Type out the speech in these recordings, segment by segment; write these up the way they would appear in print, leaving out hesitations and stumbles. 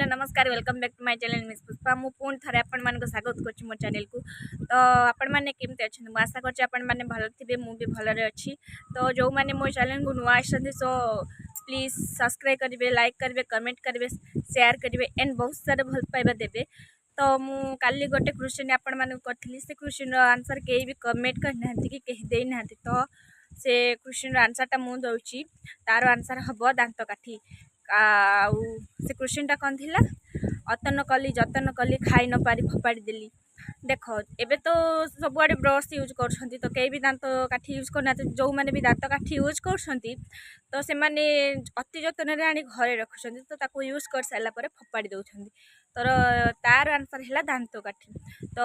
नमस्कार welcome back to my channel miss Pushpa मु पुणी थे आपण मान स्वागत कर मो चैनल को। तो आपण मैंने केमती अच्छे मुझे आशा कर भल थे मुझे भलरे अच्छी। तो जो मैंने मो चैनल को नुआ आसते सो प्लीज सब्सक्राइब करेंगे, लाइक करेंगे, कमेंट करेंगे, शेयर करेंगे एंड बहुत सारे भल पाइबा देवे। तो मु काली गोटे क्वेश्चन आपण मान करी से क्वेश्चन आंसर कहीं भी कमेंट करना कि कहीं देना। तो से क्वेश्चन आंसरटा मुझे दूसरी तार आंसर हम दांत काठी। से क्वेश्चनटा कौन थी? अतन कली जतन कली खाई न पारी फोपाड़ी देली। देख एबे तो सबुआड़े ब्रश यूज कर तो कई भी दांत काठी यूज करना जो मैंने भी दांत काठी यूज कर तो से माने अति जतन आनी घरे रखुं तो ताको यूज कर सारापर फोपाड़ी दौरान। तो तार आंसर है दांत काठी। तो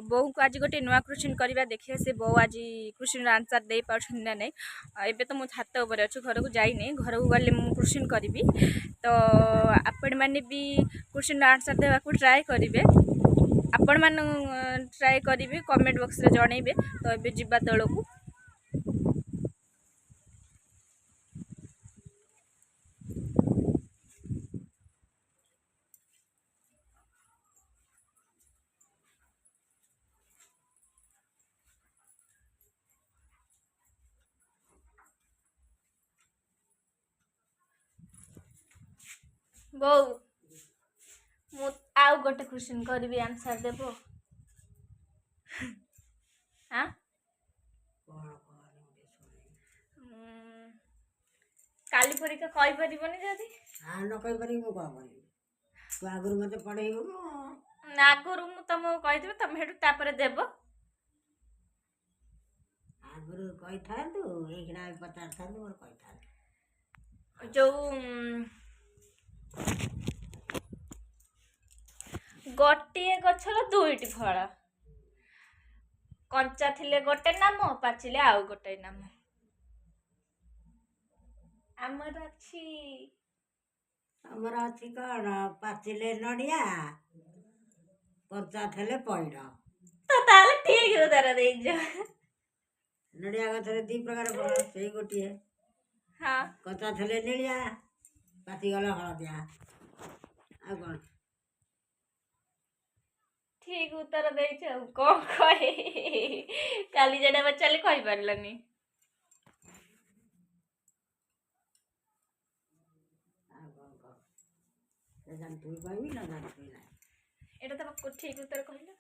बो को आज गोटे नुआ क्वेश्चन करवा देखिए से बो आज क्वेश्चन आंसर दे पार्छन ना नहीं। एबे तो मु छात ऊपर अच्छे घर को जाइए, घर को गले मु क्वेश्चन करी। तो आपण मैंने भी क्वेश्चन आंसर देवा ट्राए करेंगे, आपण मान ट्राए करेंगे कमेंट बॉक्स रे जनइबे। तो ये जीवा तल को बो मु आउ गोटे क्वेश्चन करी आंसर देबो। हाँ काली परीक्षा कही परिबनी जदी हाँ न कही पारि मु कह करी तू आगुर मते पढेइबो ना आगुरु मु तुमको कहि देबे तुम हेडु तापरे देबो। आगुर कहि थांतु एकड़ा पचार थांतु मोर कहि थांतु जो गोटे गछर दुईटी फल कंचा थिले गोटे नाम पाचिले आउ गोटे नाम। आमर अछि हमर अछि कण पाचिले नडिया कंचा थले पइड। तो ताले ठीक उतार देख जा। नडिया गछरे दी प्रकार फल सेई गोटिए। हाँ कंचा थले नेलिया पाची गला हळदिया आ कोन ठीक उत्तर देछ कौन कहे काली जडा बच्चाले कहि पारलनी। आ कोन को से जान तू कहबी ना जान तू ना एटा तो ठीक उत्तर कहला।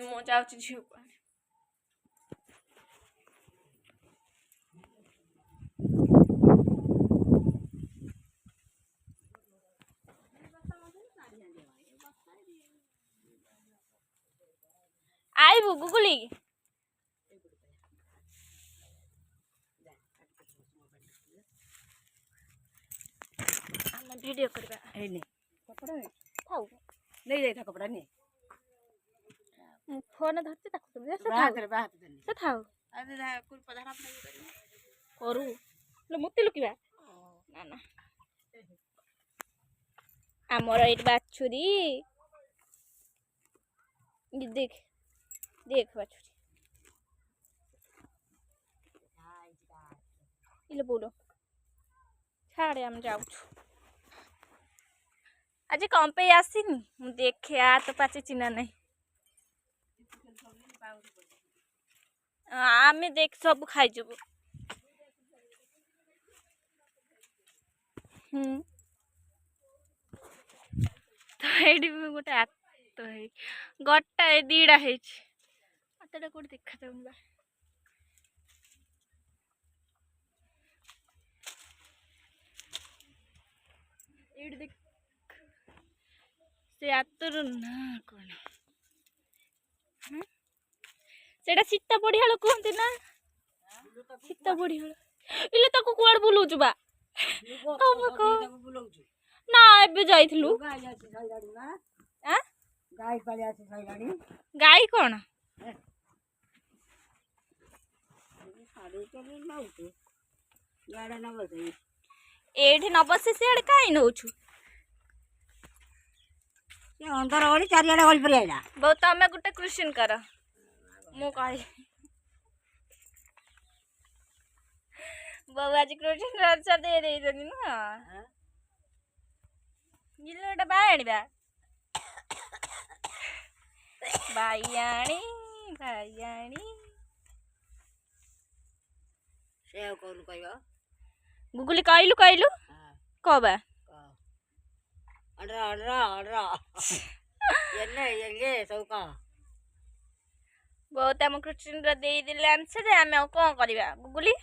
मो जाउची झिउ पानी। आइबु गुगुली हम वीडियो करबा ए ने कपड़ा थाउ नहीं जाई था कपड़ा ने फोन धरते ताकू तुम से बात से थाउ अरे रा कुल पधारा अपना करू लो मुति लुकिबा ना ना हमर एट बाछुरी ये देख देख बाछुरी इले बोलो छाड़े हम जाऊ आज कम पे आसीनी मु देखे आ तो पाचे चिन्हा नहीं आमे देख सब खाई जबु। तो एडी गोटे आत है गट्टा दीड़ा है आतटा कोड देखा जाऊंगा। एडी देख से आतर ना कोन सेटा सीता बढ़िया कहते ना सीता बढ़िया इले ताको कुआड़ बुलौछु बा तब को ना एबे जाइथलु गाय पाले आसी साइलानी गाय कोन साड़ी के नउते गाड़ा न बसई एठी न बसे सेड काई नउछु ये अंदर ओली चारियाडे ओली परि आइला बहुत तमे गुटे क्वेश्चन कर मु कहि ବୋଉ ଆଜି କ୍ରୋଟିନ୍ ଆନ୍ସର ଦେଇଛନ୍ତି ନୁହଁ ଗିଲୋଟା ବାୟାଣୀ ବାୟାଣୀ ସେ ଆଉ କଣ କହିବ ଗୁଗୁଲି କହିଲୁ କହ ବା ସବୁ କହ ବହୁତ ଆମ କ୍ରୋଟିନ୍ର ଦେଇଦେଲେ ଆନ୍ସର ଆମେ ଆଉ କଣ କରିବା ଗୁଗୁଲି